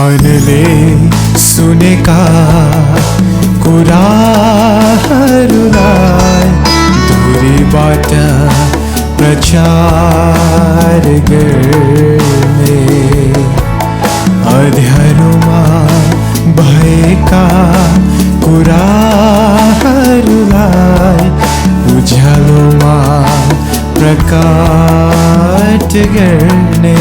कानले सुनेका कुराहरूलाई दूरीबाट प्रचार गर्ने, अँध्यारोमा भएका कुराहरूलाई उज्यालोमा प्रकट गर्ने,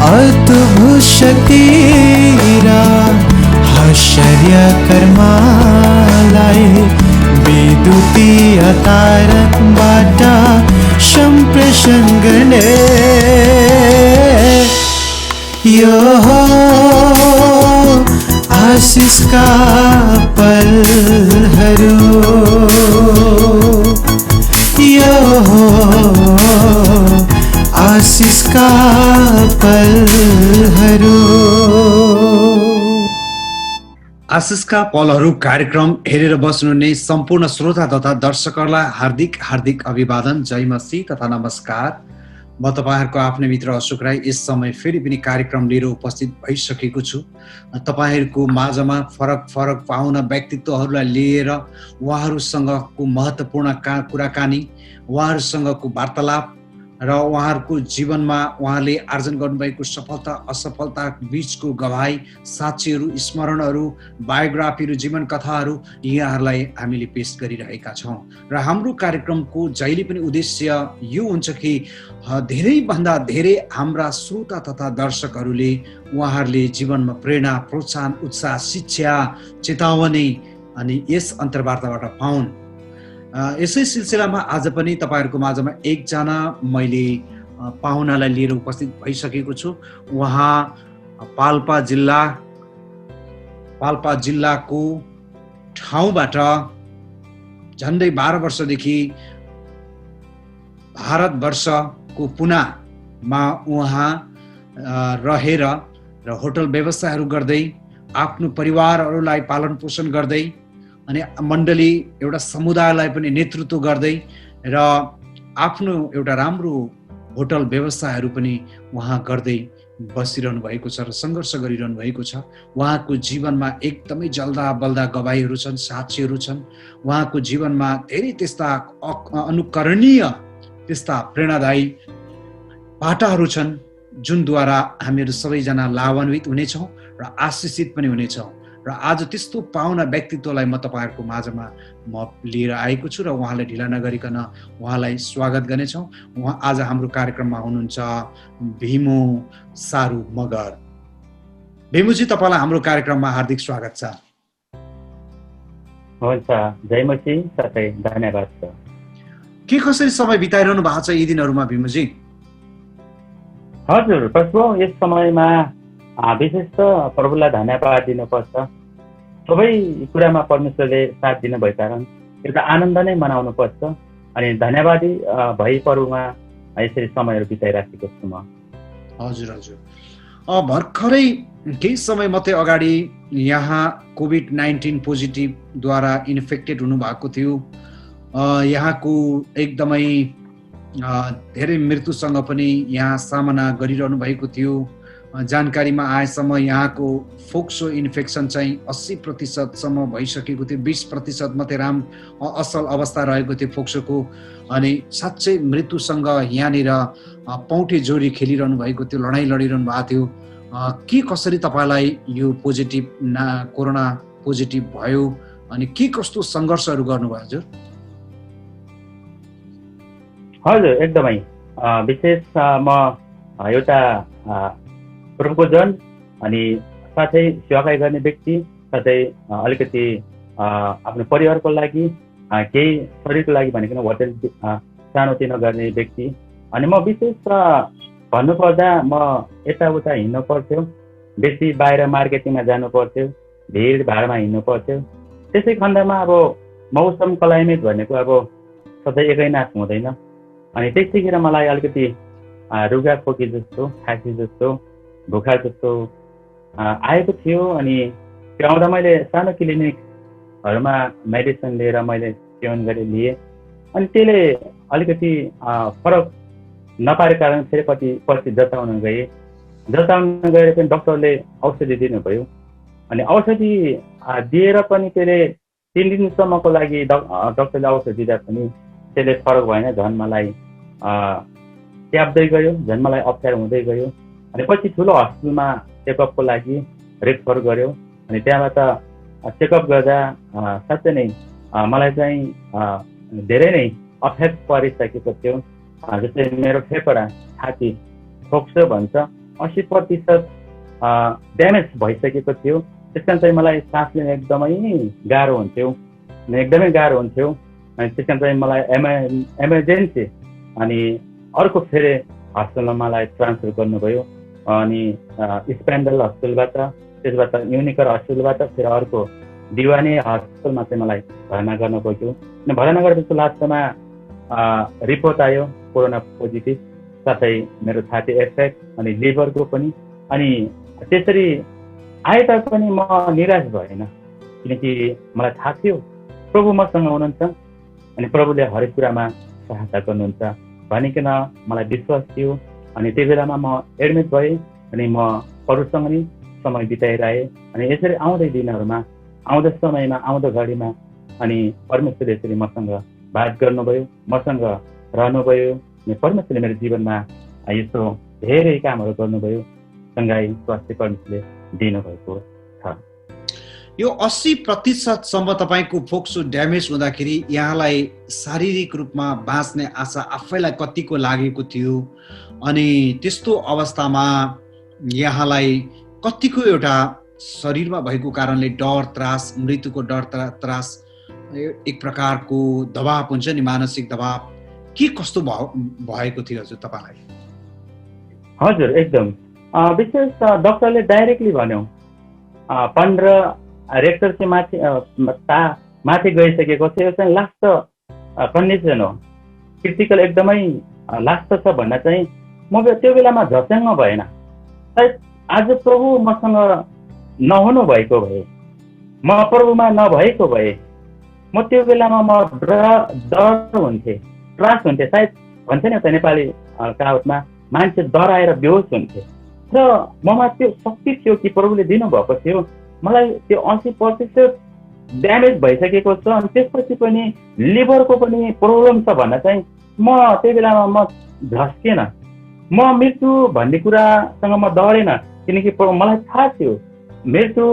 अद्भुत शक्ति र आश्चर्य कर्मलाई विद्युतीय तारबाट सम्प्रेषण गर्ने, यो हो आशिषका पलहरू, यो हो आशिषका पलहरू। आशिषका पलहरू कार्यक्रम हेरेर बस्नुहुने सम्पूर्ण श्रोता तथा दर्शकहरूलाई हार्दिक हार्दिक अभिवादन, जय मसीह तथा नमस्कार। म तपाईहरुको आफ्नै मित्र अशोक राई यस समय फेरि पनि कार्यक्रम लिएर उपस्थित भइसकेको छु। तपाईहरुको माझमा फरक फरक पाहुना व्यक्तित्वहरूलाई लिएर उहाँहरूसँगको महत्त्वपूर्ण कुराकानी, उहाँहरूसँगको वार्तालाप र उहाँहरूको जीवनमा उहाँले आर्जन गर्नुभएको सफलता असफलता बीचको गवाही, साक्षीहरू, स्मरणहरू, बायोग्राफीहरू, जीवन कथाहरू यहाँहरूलाई हामीले पेश गरिरहेका छौँ। र हाम्रो कार्यक्रमको जहिले पनि उद्देश्य यो हुन्छ कि धेरैभन्दा धेरै हाम्रा श्रोता तथा दर्शकहरूले उहाँहरूले जीवनमा प्रेरणा, प्रोत्साहन, उत्साह, शिक्षा, चेतावनी अनि यस अन्तर्वार्ताबाट पाउन्। यसै सिलसिलामा आज पनि तपाईहरुको माझमा एकजना मैले पाहुनालाई लिएर उपस्थित भइसकेको छु। उहाँ पाल्पा जिल्लाको ठाउँबाट झन्डै 12 वर्षदेखि भारतवर्षको पुनामा उहाँ रहेर र होटल व्यवसायहरू गर्दै आफ्नो परिवारहरूलाई पालन पोषण गर्दै अनि मण्डली एउटा समुदायलाई पनि नेतृत्व गर्दै र आफ्नो एउटा राम्रो होटल व्यवसायहरू पनि उहाँ गर्दै बसिरहनु भएको छ र सङ्घर्ष गरिरहनु भएको छ। उहाँको जीवनमा एकदमै जल्दा बल्दा गवाहीहरू छन्, साक्षीहरू छन्। उहाँको जीवनमा धेरै त्यस्ता अनुकरणीय, त्यस्ता प्रेरणादायी पाटाहरू छन् जुनद्वारा हामीहरू सबैजना लाभान्वित हुनेछौँ र आशिषित पनि हुनेछौँ। र आज त्यस्तो पाहुना व्यक्तित्वलाई म तपाईहरुको माझमा म लिएर आएको छु र उहाँलाई ढिला नगरिकन उहाँलाई स्वागत गर्नेछौँ। उहाँ आज हाम्रो कार्यक्रममा हुनुहुन्छ भीमु सारू मगर। भीमुजी, तपाईलाई हाम्रो कार्यक्रममा हार्दिक स्वागत छ। हुन्छ, जय मसीह साथै धन्यवाद छ। के कसरी समय बिताइरहनु भएको छ यी दिनहरुमा भीमुजी? हजुर प्रभु, यस समयमा विशेष त प्रभुलाई धन्यवाद दिनुपर्छ। सबै कुरामा परमेश्वरले साथ दिनु भएको कारण एउटा आनन्द नै मनाउनु पर्छ अनि धन्यवादी भई प्रभुमा यसरी समयहरू बिताइराखेको छु म। हजुर हजुर, भर्खरै केही समय मात्रै अगाडि यहाँ कोभिड-19 पोजिटिभद्वारा इन्फेक्टेड हुनुभएको थियो। यहाँको एकदमै धेरै मृत्युसँग पनि यहाँ सामना गरिरहनु भएको थियो। जानकारीमा आएसम्म यहाँको फोक्सो इन्फेक्सन चाहिँ 80% भइसकेको थियो। 20% मात्रै असल अवस्था रहेको थियो फोक्सोको। अनि साँच्चै मृत्युसँग यहाँनिर पौठे जोडी खेलिरहनु भएको थियो, लडाइँ लडिरहनु भएको थियो। के कसरी तपाईँलाई यो पोजिटिभ कोरोना पोजिटिभ भयो अनि के कस्तो सङ्घर्षहरू गर्नुभयो हजुर? हजुर एकदमै विशेष म एउटा प्रभुको जन अनि साथै सेवाकाई गर्ने व्यक्ति, साथै अलिकति आफ्नो परिवारको लागि केही शरीरको लागि भनेको होटल सानोतिनो गर्ने व्यक्ति। अनि म विशेष भन्नुपर्दा म यताउता हिँड्नु पर्थ्यो, बेसी बाहिर मार्केटिङमा जानु पर्थ्यो, भिडभाडमा हिँड्नु पर्थ्यो। त्यसै खण्डमा अब मौसम क्लाइमेट भनेको अब सधैँ एकैनाथ हुँदैन। अनि त्यतिखेर मलाई अलिकति रुगा खोकी जस्तो, खाँसी जस्तो, बुखार जस्तो आएको थियो। अनि त्यो आउँदा मैले सानो क्लिनिकहरूमा मेडिसिन लिएर मैले सेवन गरेर लिएँ। अनि त्यसले अलिकति फरक नपारेको कारण फेरि पछि जताउन गएँ। जताउन गएर पनि डक्टरले औषधि दिनुभयो। अनि औषधि दिएर पनि त्यसले 3 दिनसम्मको लागि डक्टरले औषधि दिँदा पनि त्यसले फरक भएन। झन् मलाई ट्याप्दै गयो, झन् मलाई अप्ठ्यारो हुँदै गयो। अनि पछि ठुलो हस्पिटलमा चेकअपको लागि रेफर गऱ्यो। अनि त्यहाँबाट चेकअप गर्दा साँच्चै नै मलाई चाहिँ धेरै नै अफेक्ट परिसकेको थियो। जस्तै मेरो फेफडा, छाती फोक्सो भन्छ, 80% ड्यामेज भइसकेको थियो। त्यस कारण चाहिँ मलाई सास लिन एकदमै गाह्रो हुन्थ्यो, एकदमै गाह्रो हुन्थ्यो। अनि त्यस कारण चाहिँ मलाई इमर्जेन्सी अनि अर्को फेरि हस्पिटलमा मलाई ट्रान्सफर गर्नुभयो। अनि स्पेन्डल हस्पिटलबाट, त्यसबाट युनिकर हस्पिटलबाट फेरि अर्को दिवानी हस्पिटलमा चाहिँ मलाई भर्ना गर्न गयो। अनि भर्ना गरेपछि लास्टमा रिपोर्ट आयो कोरोना पोजिटिभ, साथै मेरो छाती एफेक्ट अनि लिभरको पनि। अनि त्यसरी आए तापनि म निराश भएन, किनकि मलाई थाहा थियो प्रभु मसँग हुनुहुन्छ अनि प्रभुले हरेक कुरामा सहायता गर्नुहुन्छ भनिकन मलाई विश्वास थियो। अनि त्यो बेलामा म एडमिट भएँ अनि म अरूसँग नि समय बिताइरहेँ। अनि यसरी आउँदै दिनहरूमा, आउँदो समयमा, आउँदो घडीमा अनि परमेश्वरले यसरी मसँग बात गर्नुभयो, मसँग रहनुभयो। अनि परमेश्वरले मेरो जीवनमा यस्तो धेरै कामहरू गर्नुभयो, सँगै स्वास्थ्य परमेश्वरले दिनुभएको छ। यो 80% तपाईँको फोक्सो ड्यामेज हुँदाखेरि यहाँलाई शारीरिक रूपमा बाँच्ने आशा आफैलाई कतिको लागेको थियो? अनि त्यस्तो अवस्थामा यहाँलाई कतिको एउटा शरीरमा भएको कारणले डर, त्रास, मृत्युको डर, त्रास, एक प्रकारको दबाव हुन्छ नि, मानसिक दबाव, के कस्तो भएको थियो हजुर तपाईँलाई? हजुर, एकदम विशेष डक्टरले डाइरेक्टली भन्यो 15 रेक्टर चाहिँ माथि गइसकेको छ, यो चाहिँ लास्ट कन्डिसन हो, क्रिटिकल एकदमै लास्ट छ भन्न चाहिँ म त्यो बेलामा झस्याङ्ग भएन। सायद आज प्रभु मसँग नहुनु भएको भए, म प्रभुमा नभएको भए, म त्यो बेलामा म डर हुन्थेँ, त्रास हुन्थेँ। सायद भन्छ नि त नेपाली कहावतमा, मान्छे डराएर बेहोस हुन्थे। र ममा त्यो शक्ति थियो कि प्रभुले दिनुभएको थियो। मलाई त्यो 80% ड्यामेज भइसकेको छ। अनि त्यसपछि पनि लिभरको पनि प्रब्लम छ भन्न चाहिँ म त्यो बेलामा म झस्केन, म मृत्यु भन्ने कुरासँग म डरेन, किनकि मलाई थाहा थियो मृत्यु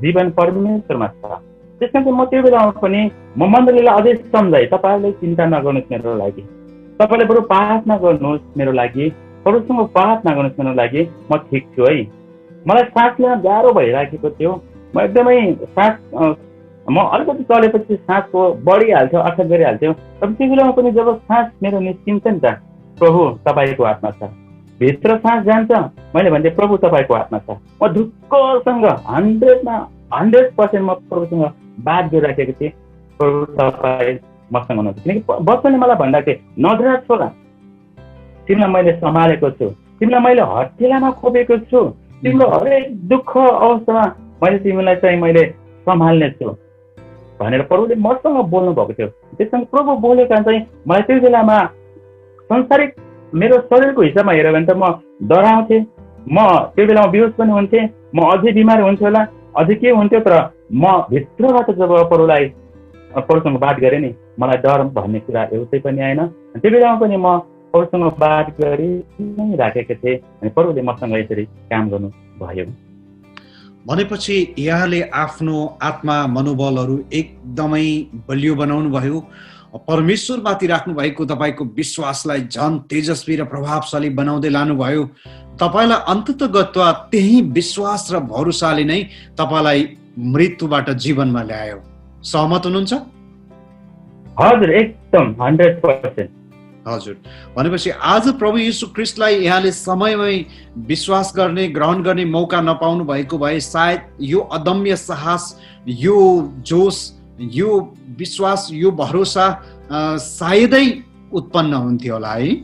जीवन परमेश्वरमा छ। त्यस कारण म त्यो बेलामा पनि म मण्डलीलाई अझै सम्झाएँ, तपाईँहरूले चिन्ता नगर्नुहोस् मेरो लागि, तपाईँले बरु प्रार्थना गर्नुहोस् मेरो लागि, प्रभुसँग प्रार्थना गर्नुहोस् मेरो लागि, म ठिक छु है। मलाई सास लिन गाह्रो भइराखेको थियो, म एकदमै सास म अलिकति चलेपछि सासको बढिहाल्थ्यो, अठ्ठ गरिहाल्थ्यो। तर त्यो बेलामा पनि जब सास मेरो निस्किन्छ नि त, प्रभु तपाईँको हातमा छ, भित्र सास जान्छ, मैले भन्थेँ प्रभु तपाईँको हातमा छ। म ढुक्कसँग 100% म प्रभुसँग बात गरिराखेको थिएँ, प्रभु तपाईँ मसँग हुनुहुन्छ। किनकि बच्चाले मलाई भन्दाखेरि नडरा छोरा, तिमीलाई मैले सम्हालेको छु, तिमीलाई मैले हत्केलामा खोपेको छु, तिम्रो हरेक दुःख अवस्थामा मैले तिमीलाई चाहिँ मैले सम्हाल्ने छु भनेर प्रभुले मसँग बोल्नु भएको थियो। त्यससँग प्रभु बोलेका चाहिँ मलाई त्यो बेलामा संसारिक मेरो शरीरको हिसाबमा हेऱ्यो भने त म डराउँथेँ, म त्यो बेलामा बेहोस पनि हुन्थेँ, म अझै बिमार हुन्थ्यो होला, अझै के हुन्थ्यो। तर म भित्रबाट जब प्रभुसँग बात गरेँ नि, मलाई डर भन्ने कुरा एउटै पनि आएन। त्यो बेलामा पनि म प्रभुसँग बात गरी नै राखेको थिएँ अनि प्रभुले मसँग यसरी काम गर्नु भयो। भनेपछि यहाँले आफ्नो आत्मा मनोबलहरू एकदमै बलियो बनाउनु भयो, परमेश्वरमाथि राख्नु भएको तपाईँको विश्वासलाई झन् तेजस्वी र प्रभावशाली बनाउँदै लानुभयो। तपाईँलाई अन्ततगत्वा त्यही विश्वास र भरोसाले नै तपाईँलाई मृत्युबाट जीवनमा ल्यायो। सहमत हुनुहुन्छ? हजुर, एकदम 100%। हजुर, भनेपछि आज प्रभु यीशु ख्रीष्टलाई यहाँले समयमै विश्वास गर्ने, ग्रहण गर्ने मौका नपाउनु भएको भए सायद यो अदम्य साहस, यो जोस, यो विश्वास, यो भरोसा सायदै उत्पन्न हुन्थ्यो होला है।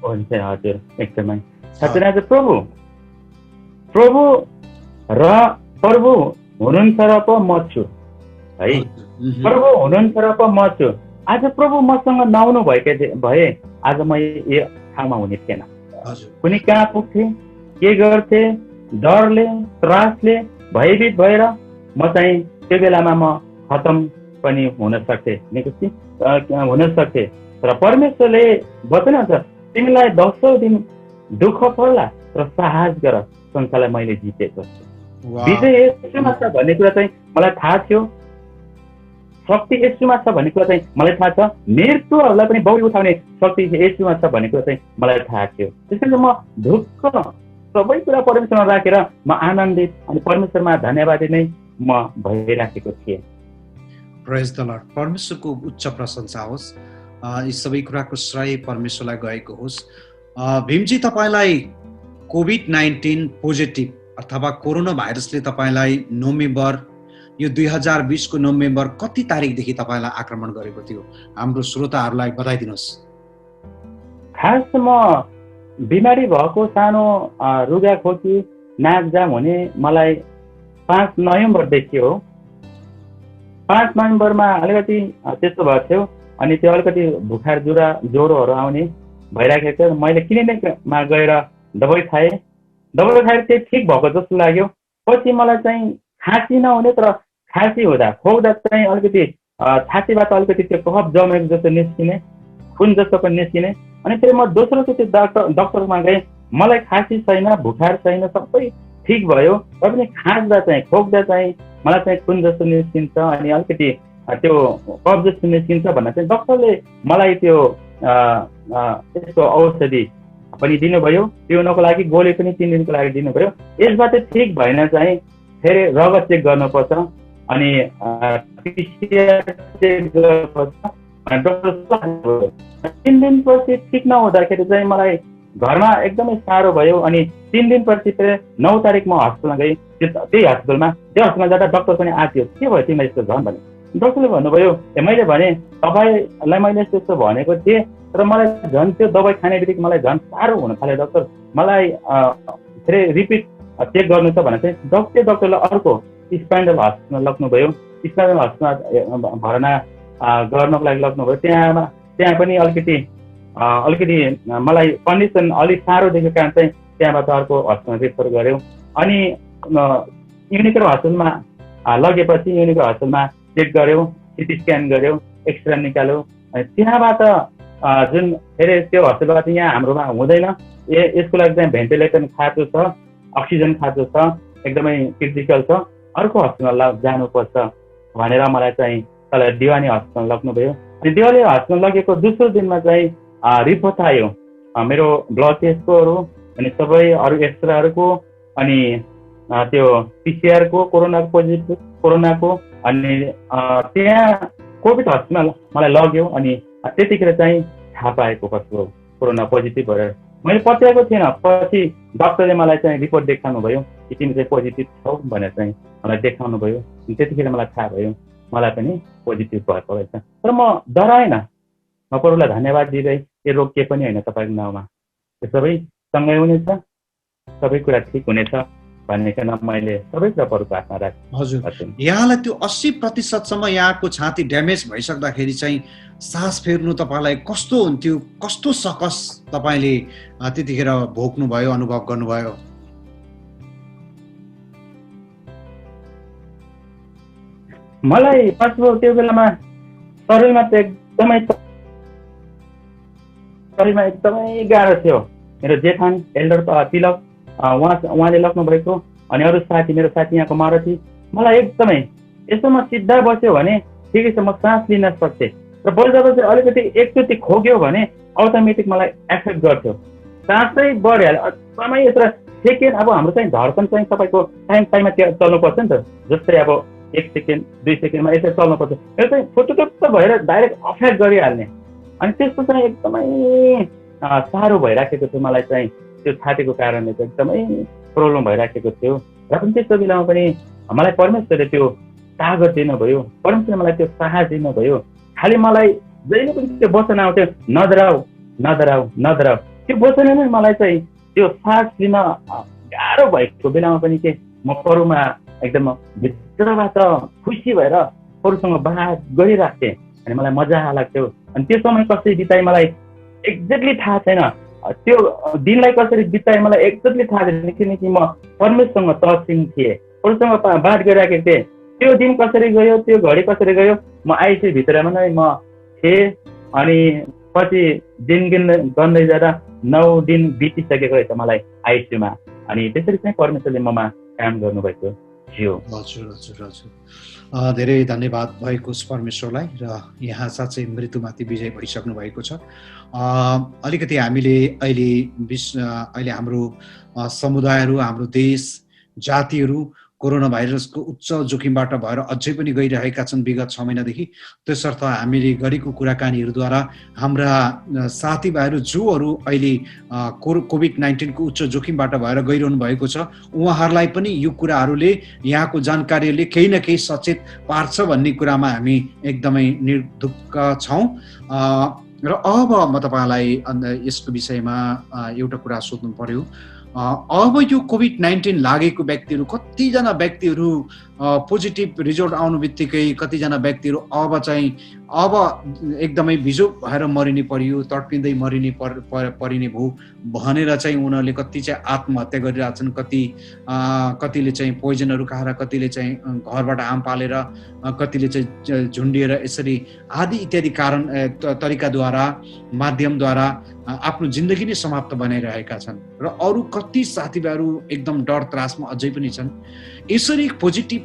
हुन्छ, हजुर, एकदमै। साथै प्रभु हुनुहुन्छ र पो म छु है, प्रभु हुनुहुन्छ र पो म छु। आज प्रभु मसँग नआउनु भएको भए आज म यो ठाउँमा हुने थिएन। कुनै कहाँ पुग्थेँ, के गर्थे, डरले त्रासले भयभीत भएर म चाहिँ त्यो बेलामा म खतम पनि हुन सक्थे, हुन सक्थे। र परमेश्वरले वचन छ, तिमीलाई 10औं दिन दुःख पर्ला र साहस गर, संसारलाई मैले जितेको छु। विजय यसुमा छ भन्ने कुरा चाहिँ मलाई थाहा थियो, शक्ति यसुमा छ भन्ने कुरा चाहिँ मलाई थाहा छ, मृत्युहरूलाई पनि बौरी उठाउने शक्ति यसुमा छ भन्ने कुरा चाहिँ मलाई थाहा थियो। त्यसैले म ढुक्क सबै कुरा परमेश्वरमा राखेर म आनन्दित अनि परमेश्वरमा धन्यवादी नै म भइराखेको थिएँ। प्रेज द लर्ड। परमेश्वरको उच्च प्रशंसा होस्। यी सबै कुराको श्रेय परमेश्वरलाई गएको होस्। भीमजी, तपाईँलाई कोभिड-19 पोजिटिभ अथवा कोरोना भाइरसले तपाईँलाई नोभेम्बर, यो 2020 को नोभेम्बर कति तारिकदेखि तपाईँलाई आक्रमण गरेको थियो? हाम्रो श्रोताहरूलाई बताइदिनुहोस्। खास म बिमारी भएको सानो रुगा खोकी नाक जाम हुने मलाई 5 नोभेम्बरदेखि हो। 5 नोभेम्बरमा अलिकति त्यस्तो भएको थियो अनि त्यो अलिकति बुखार ज्वरोहरू आउने भइराखेको थियो। मैले क्लिनिकमा गएर दबाई खाएँ। दबाई खाएर चाहिँ ठिक भएको जस्तो लाग्यो। पछि मलाई चाहिँ खाँसी नहुने तर खाँसी हुँदा खोक्दा चाहिँ अलिकति छातीबाट अलिकति त्यो कफ जमेको जस्तो निस्किने, खुन जस्तो पनि निस्किने। अनि फेरि म दोस्रोचोटि डक्टरमा गएँ। मलाई खाँसी छैन, बुखार छैन, सबै ठिक भयो। र पनि खाँच्दा चाहिँ खोक्दा चाहिँ मलाई चाहिँ खुन जस्तो निस्किन्छ अनि अलिकति त्यो कफ जस्तो निस्किन्छ भनेर चाहिँ डक्टरले मलाई त्यो त्यसको औषधि पनि दिनुभयो। पिउनको लागि गोली पनि 3 दिनको लागि दिनुभयो। यसबाट ठिक भएन चाहिँ फेरि रगत चेक गर्नुपर्छ अनि पिसिआर चेक गर्नुपर्छ। डक्टर 3 दिनपछि ठिक नहुँदाखेरि चाहिँ मलाई घरमा एकदमै साह्रो भयो। अनि 3 दिनपछि फेरि 9 तारिक म हस्पिटलमा गएँ। त्यही हस्पिटलमा जाँदा डक्टर पनि आथियो। के भयो तिमीलाई यस्तो झन् भने डक्टरले भन्नुभयो, मैले भने तपाईँलाई मैले त्यस्तो भनेको थिएँ तर मलाई झन् त्यो दबाई खाने बित्तिकै मलाई झन् साह्रो हुन थाल्यो डक्टर, मलाई फेरि रिपिट चेक गर्नु छ भने चाहिँ डक्टरले अर्को स्पाइनल हस्पिटलमा लग्नुभयो। स्पाइनल हस्पिटलमा भर्ना गर्नको लागि लग्नुभयो। त्यहाँ पनि अलिकति मलाई कन्डिसन अलिक साह्रो देखेको कारण चाहिँ त्यहाँबाट अर्को हस्पिटलमा रेफर गऱ्यौँ। अनि युनिको हस्पिटलमा लगेपछि युनिको हस्पिटलमा चेक गऱ्यौँ, सिटी स्क्यान गऱ्यौँ, एक्सरे निकाल्यौँ। अनि त्यहाँबाट जुन फेरि त्यो हस्पिटलबाट यहाँ हाम्रोमा हुँदैन, यसको लागि चाहिँ भेन्टिलेटर खाँचो छ, अक्सिजन खाँचो छ, एकदमै क्रिटिकल छ, अर्को हस्पिटलमा जानुपर्छ भनेर मलाई चाहिँ तल दिवानी हस्पिटल लग्नुभयो। अनि दिवानी हस्पिटल लगेको दोस्रो दिनमा चाहिँ रिपोर्ट आयो मेरो ब्लड टेस्टकोहरू अनि सबै अरू एक्सरेहरूको अनि त्यो पिसिआरको कोरोनाको अनि त्यहाँ कोभिड हस्पिटल मलाई लग्यो। अनि त्यतिखेर चाहिँ थाहा पाएको कस्तो कोरोना पोजिटिभ भएर मैले पत्याएको थिएन। पछि डक्टरले मलाई चाहिँ रिपोर्ट देखाउनु भयो कि तिमी चाहिँ पोजिटिभ छौ भनेर चाहिँ मलाई देखाउनु भयो। त्यतिखेर मलाई थाहा भयो मलाई पनि पोजिटिभ भएको रहेछ। तर म डराएन, म प्रभुलाई धन्यवाद दिँदै यो रोग के पनि होइन तपाईँको नाउँमा, यो सबै सँगै हुनेछ, सबै कुरा ठिक हुनेछ भन्नेकन मैले सबै कुरा प्रभुको हातमा राखेँ। हजुर, यहाँलाई त्यो 80% यहाँको छाती ड्यामेज भइसक्दाखेरि चाहिँ सास फेर्नु तपाईँलाई कस्तो हुन्थ्यो, कस्तो सकस तपाईँले त्यतिखेर भोग्नुभयो, अनुभव गर्नुभयो? मलाई पछि त्यो बेलामा शरीरमा एकदमै गाह्रो थियो। मेरो जेठान एल्डर तिलक उहाँले लग्नु भएको अनि अरू साथी, मेरो साथी यहाँको मारुति, मलाई एकदमै यसो म सिधा बस्यो भने ठिकै छ, म सास लिन सक्थेँ। र बस्दा अलिकति एकचोटि खोक्यो भने अटोमेटिक मलाई एफेक्ट गर्थ्यो, सासै बढिहाल्यो एकदमै। यत्र सेकेन्ड अब हाम्रो चाहिँ धड्कन चाहिँ तपाईँको टाइममा चल्नुपर्छ नि त, जस्तै अब 1 सेकेन्ड 2 सेकेन्डमा यसरी चल्नुपर्छ। यो चाहिँ फुटुटुप्प भएर डाइरेक्ट अफेक्ट गरिहाल्ने। अनि त्यस्तो चाहिँ एकदमै साह्रो भइराखेको थियो मलाई चाहिँ, त्यो छातीको कारणले चाहिँ एकदमै प्रब्लम भइराखेको थियो। र पनि त्यस्तो बेलामा पनि मलाई परमेश्वरले त्यो तागत दिनुभयो, परमेश्वरले मलाई त्यो साहस दिनुभयो। खालि मलाई जहिले पनि त्यो वचन आउँथ्यो, नडराऊ नडराऊ नडराऊ। त्यो वचनले नै मलाई चाहिँ त्यो सास लिन गाह्रो भएको बेलामा पनि के म प्रभुमा एकदम भित्रबाट खुसी भएर प्रभुसँग बात गरिराख्थेँ अनि मलाई मजा लाग्थ्यो। अनि त्यो समय कसरी बिताएँ मलाई एक्ज्याक्टली थाहा छैन। त्यो दिनलाई कसरी बिताएँ मलाई एक्ज्याक्टली थाहा छैन, किनकि म परमेश्वरसँग तर्सिङ थिएँ, परमेश्वरसँग बात गरिराखेको थिएँ। त्यो दिन कसरी गयो, त्यो घडी कसरी गयो, म आइसियु भित्रमा नै म थिएँ। अनि पछि दिन गर्दै जाँदा 9 दिन बितिसकेको रहेछ मलाई आइसियुमा। अनि त्यसरी चाहिँ परमेश्वरले ममा काम गर्नुभएको थियो। हजुर हजुर हजुर, धेरै धन्यवाद भएको छ परमेश्वरलाई। र यहाँ साँच्चै मृत्युमाथि विजय भइसक्नु भएको छ। अलिकति हामीले अहिले हाम्रो समुदायहरू, हाम्रो देश, जातिहरू कोरोना भाइरसको उच्च जोखिमबाट भएर अझै पनि गइरहेका छन् विगत 6 महिनादेखि। त्यसर्थ हामीले गरेको कुराकानीहरूद्वारा हाम्रा साथीभाइहरू जोहरू अहिले कोभिड-19 को उच्च जोखिमबाट भएर गइरहनु भएको छ, उहाँहरूलाई पनि यो कुराहरूले, यहाँको जानकारीले केही न केही सचेत पार्छ भन्ने कुरामा हामी एकदमै निर्धुक्क छौँ। र अब म तपाईँलाई यसको विषयमा एउटा कुरा सोध्नु पर्यो। अब यो कोभिड-19 लागेको व्यक्तिहरू, कतिजना व्यक्तिहरू पोजिटिभ रिजल्ट आउनु बित्तिकै कतिजना व्यक्तिहरू अब एकदमै बिजो भएर मरिने परियो, तड्पिँदै मरिने परिने भयो भनेर चाहिँ उनीहरूले कति चाहिँ आत्महत्या गरिरहेछन्, कतिले चाहिँ पोइजनहरू खाएर, कतिले चाहिँ घरबाट आम पालेर, कतिले चाहिँ झुन्डिएर यसरी आदि इत्यादि कारण तरिकाद्वारा, माध्यमद्वारा आफ्नो जिन्दगी नै समाप्त बनाइरहेका छन्। र अरू कति साथीभाइहरू एकदम डर त्रासमा अझै पनि छन्। यसरी पोजिटिभ यो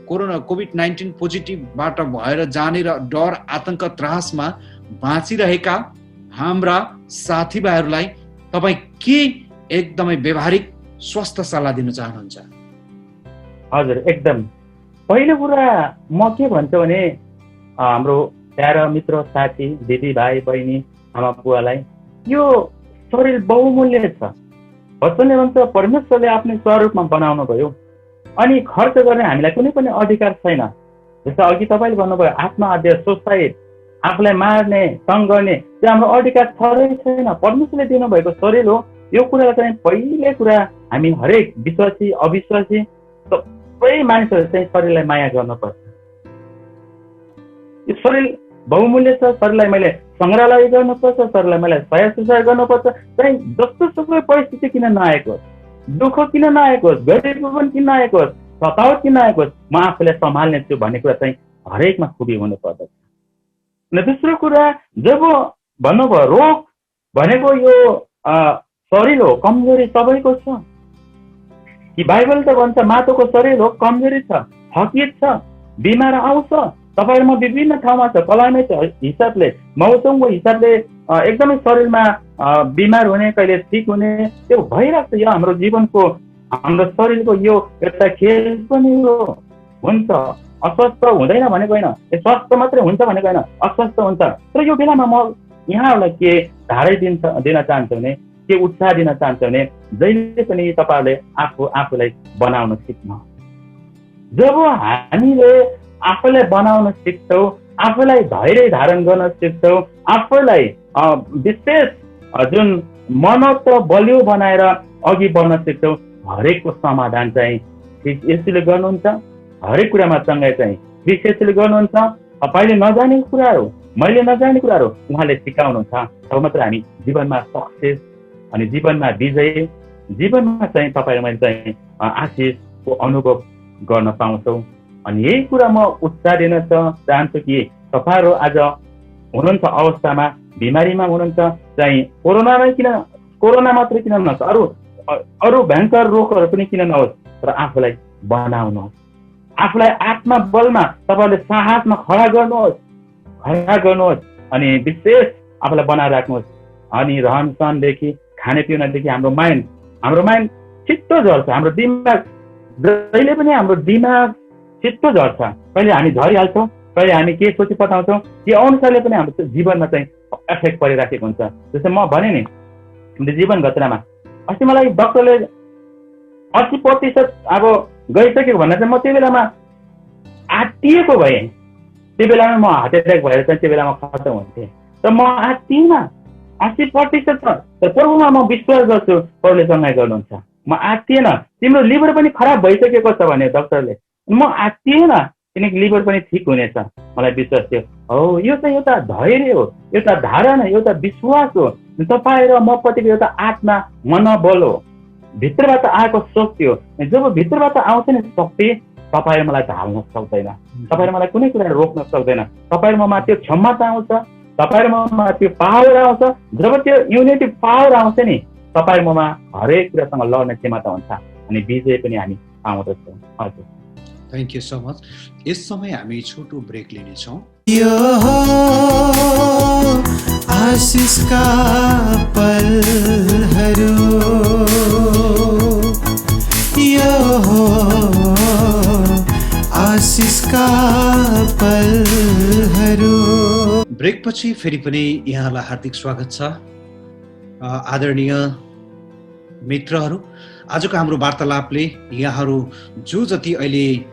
कोभिड-19 पोजिटिभबाट भएर जाने र डर, आतंक, त्रासमा बाँचिरहेका हाम्रा साथीभाइहरूलाई तपाईँ के एकदमै व्यवहारिक स्वस्थ सल्लाह दिन चाहनुहुन्छ? हजुर, एकदम पहिलो कुरा म के भन्छु भने हाम्रो प्यारा मित्र, साथी, दिदी, भाइ, बहिनी, आमा बुवालाई, यो शरीर बहुमूल्य छ। वचनले भन्छ परमेश्वरले आफ्नो स्वरूपमा बनाउनु भयो, अनि खर्च गर्ने हामीलाई कुनै पनि अधिकार छैन। जस्तो अघि तपाईँले भन्नुभयो आत्महत्या, सुसाइड, आफूलाई मार्ने, तङ गर्ने, त्यो हाम्रो अधिकार छँदै छैन। परमेश्वरले दिनुभएको शरीर हो। यो कुरालाई चाहिँ पहिलो कुरा हामी हरेक विश्वासी, अविश्वासी सबै मानिसहरू चाहिँ शरीरलाई माया गर्नुपर्छ। यो शरीर बहुमूल्य छ। शरीरलाई मैले सङ्ग्रहालय गर्नुपर्छ, शरीरलाई मैले सहाय सुसाय गर्नुपर्छ। चाहिँ जस्तो सुकै परिस्थिति किन नआएको होस्, दुःख किन नआएको होस्, गरिबी किन नआएको होस्, सतावट किन आएको होस्, म आफूलाई सम्हाल्ने छु भन्ने कुरा चाहिँ हरेकमा खुबी हुनुपर्दछ। र दोस्रो कुरा, जब भन्नुभयो रोग भनेको यो शरीर हो, कमजोरी सबैको छ। कि बाइबल त भन्छ माटोको शरीर हो, कमजोरी छ, थकित छ, बिमार आउँछ। तपाईँहरूमा विभिन्न ठाउँमा छ, क्लाइमेट हिसाबले, मौसमको हिसाबले एकदमै शरीरमा बिमार हुने, कहिले ठिक हुने, त्यो भइरहेको छ। यो हाम्रो जीवनको, हाम्रो शरीरको यो एउटा खेल पनि हो। हुन्छ, अस्वस्थ हुँदैन भनेको होइन, स्वस्थ मात्रै हुन्छ भनेको होइन, अस्वस्थ हुन्छ। तर यो बेलामा म यहाँहरूलाई के धारै दिन चाहन्छु भने, के उत्साह दिन चाहन्छु भने, जहिले पनि तपाईँहरूले आफूलाई बनाउन सिक्नु। जब हामीले आफूलाई बनाउन सिक्छौँ, आफूलाई धैर्य धारण गर्न सिक्छौँ, आफूलाई विशेष जुन मनोत्व बलियो बनाएर अघि बढ्न सिक्छौँ, हरेकको समाधान चाहिँ यसले गर्नुहुन्छ। हरेक कुरामा सँगै चाहिँ विशेषले गर्नुहुन्छ। तपाईँले नजाने कुराहरू, मैले नजाने कुराहरू उहाँले सिकाउनुहुन्छ। तब मात्र हामी जीवनमा सक्सेस अनि जीवनमा विजय, जीवनमा चाहिँ तपाईँहरू मैले चाहिँ आशिषको अनुभव गर्न पाउँछौँ। अनि यही कुरा म उत्साह दिन चाहन्छु कि तपाईँहरू आज हुनुहुन्छ अवस्थामा, बिमारीमा हुनुहुन्छ, चाहिँ कोरोना मात्रै किन नहोस्, अरू भयङ्कर रोगहरू पनि किन नहोस्, तर आफूलाई बनाउनुहोस्। आफूलाई आत्मबलमा तपाईँहरूले साहसमा खडा गर्नुहोस् अनि विशेष आफूलाई बनाएर राख्नुहोस्। अनि रहन सहनदेखि, खानेपिउनादेखि हाम्रो माइन्ड छिट्टो झर्छ। हाम्रो दिमाग जहिले पनि हाम्रो दिमाग छिट्टो झर्छ। कहिले हामी झरिहाल्छौँ, कहिले हामी के सोची पठाउँछौँ, त्यो अनुसारले पनि हाम्रो जीवनमा चाहिँ एफेक्ट परिराखेको हुन्छ। जस्तै म भने नि जीवन घटनामा अस्ति मलाई डक्टरले 80% अब गइसक्यो भनेर चाहिँ म त्यो बेलामा आत्तिएको भएँ। त्यो बेलामा म हार्ट एट्याक भएर चाहिँ त्यो बेलामा खतम हुन्थेँ। तर म आत्तिएन, 80% छ। तर प्रभुमा म विश्वास गर्छु, प्रभुले सँगै गर्नुहुन्छ। म आत्तिएन। तिम्रो लिभर पनि खराब भइसकेको छ भने डक्टरले, म आत्तिएन, किनकि लिभर पनि ठिक हुनेछ, मलाई विश्वास थियो। हो, यो चाहिँ एउटा धैर्य हो, एउटा धारणा, एउटा विश्वास हो। तपाईँ र म प्रतिको एउटा आत्मा, मनोबल हो, भित्रबाट आएको शक्ति हो। जब भित्रबाट आउँछ नि शक्ति, तपाईँ मलाई ढाल्न सक्दैन, तपाईँ मलाई कुनै कुरा रोक्न सक्दैन। तपाईँ ममा त्यो क्षमता आउँछ, तपाईँ ममा त्यो पावर आउँछ। जब त्यो युनिटी पावर आउँछ नि, तपाईँ ममा हरेक कुरासँग लड्ने क्षमता हुन्छ अनि विजय पनि हामी पाउँदछौँ। हजुर, थ्याङ्क यू सो मच। यस समय हामी छोटो ब्रेक लिनेछौँ। यो हो आशिषका पलहरू, यो हो आशिषका पलहरू। ब्रेकपछि फेरि पनि यहाँलाई हार्दिक स्वागत छ। आदरणीय मित्रहरू, आजको हाम्रो वार्तालापले यहाँहरू जो जति अहिले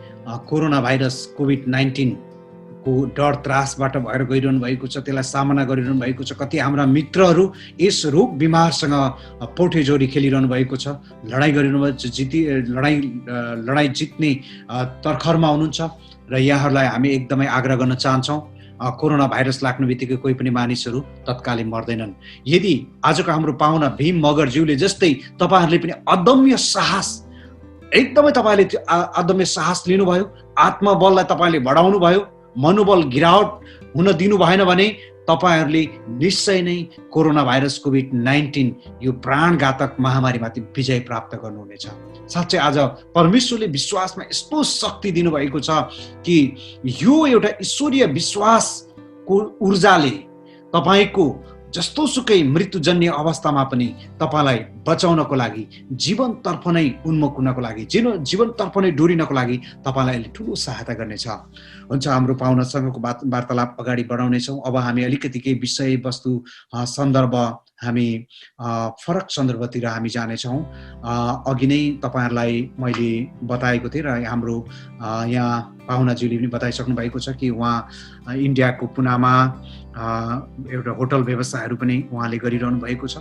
कोरोना भाइरस कोभिड-19 को डर त्रासबाट भएर गइरहनु भएको छ, त्यसलाई सामना गरिरहनु भएको छ। कति हाम्रा मित्रहरू यस रोग बिमारसँग पोठेजोरी खेलिरहनु भएको छ, लडाइँ गरिरहनु भएको छ, लडाइँ जित्ने तर्खरमा हुनुहुन्छ। र यहाँहरूलाई हामी एकदमै आग्रह गर्न चाहन्छौँ, कोरोना भाइरस लाग्ने बित्तिकै कोही पनि मानिसहरू तत्कालै मर्दैनन्। यदि आजको हाम्रो पाहुना भीम मगरज्यूले जस्तै तपाईँहरूले पनि अदम्य साहस, एकदमै तपाईँले त्यो अदम्य साहस लिनुभयो, आत्मबललाई तपाईँले बढाउनु भयो, मनोबल गिरावट हुन दिनु भएन भने तपाईँहरूले निश्चय नै कोरोना भाइरस कोभिड-19 यो प्राणघातक महामारीमाथि विजय प्राप्त गर्नुहुनेछ। साँच्चै आज परमेश्वरले विश्वासमा यस्तो शक्ति दिनुभएको छ कि यो एउटा ईश्वरीय विश्वासको ऊर्जाले तपाईँको जस्तो सुकै मृत्युजन्य अवस्थामा पनि तपाईँलाई बचाउनको लागि, जीवनतर्फ नै उन्मुख हुनको लागि, जीवनतर्फ नै डोरिनको लागि तपाईँलाई अहिले ठुलो सहायता गर्नेछ। हुन्छ, हाम्रो पाहुनासँगको वार्तालाप अगाडि बढाउनेछौँ। अब हामी अलिकति केही विषयवस्तु सन्दर्भ, हामी फरक सन्दर्भतिर हामी जानेछौँ। अघि नै तपाईँहरूलाई मैले बताएको थिएँ र हाम्रो यहाँ पाहुनाज्यूले पनि बताइसक्नु भएको छ कि उहाँ इन्डियाको पुनामा एउटा होटल व्यवसायहरू पनि उहाँले गरिरहनु भएको छ।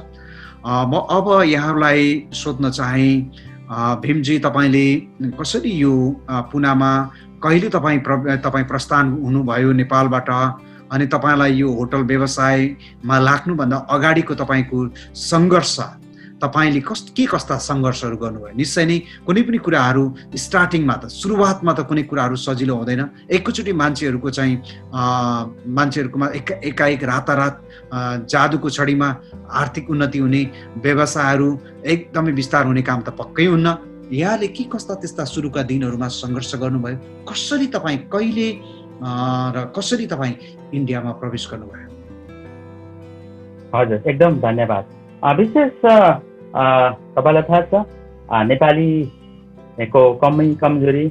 म अब यहाँहरूलाई सोध्न चाहेँ, भीमजी, तपाईँले कसरी यो पुनामा कहिले तपाईँ प्रस्थान हुनुभयो नेपालबाट, अनि तपाईँलाई यो होटल व्यवसायमा लाग्नुभन्दा अगाडिको तपाईँको सङ्घर्ष, तपाईँले के कस्ता सङ्घर्षहरू गर्नुभयो? निश्चय नै कुनै पनि कुराहरू स्टार्टिङमा त, सुरुवातमा त कुनै कुराहरू सजिलो हुँदैन। एकैचोटि मान्छेहरूकोमा एकाएक रातारात जादुको छडीमा आर्थिक उन्नति हुने, व्यवसायहरू एकदमै विस्तार हुने काम त पक्कै हुन्न। यहाँले के कस्ता त्यस्ता सुरुका दिनहरूमा सङ्घर्ष गर्नुभयो? कसरी तपाईँ, कहिले र कसरी तपाईँ इन्डियामा प्रवेश गर्नुभयो? हजुर, एकदम धन्यवाद। विशेष तपाईँलाई थाहा छ, नेपालीको कमजोरी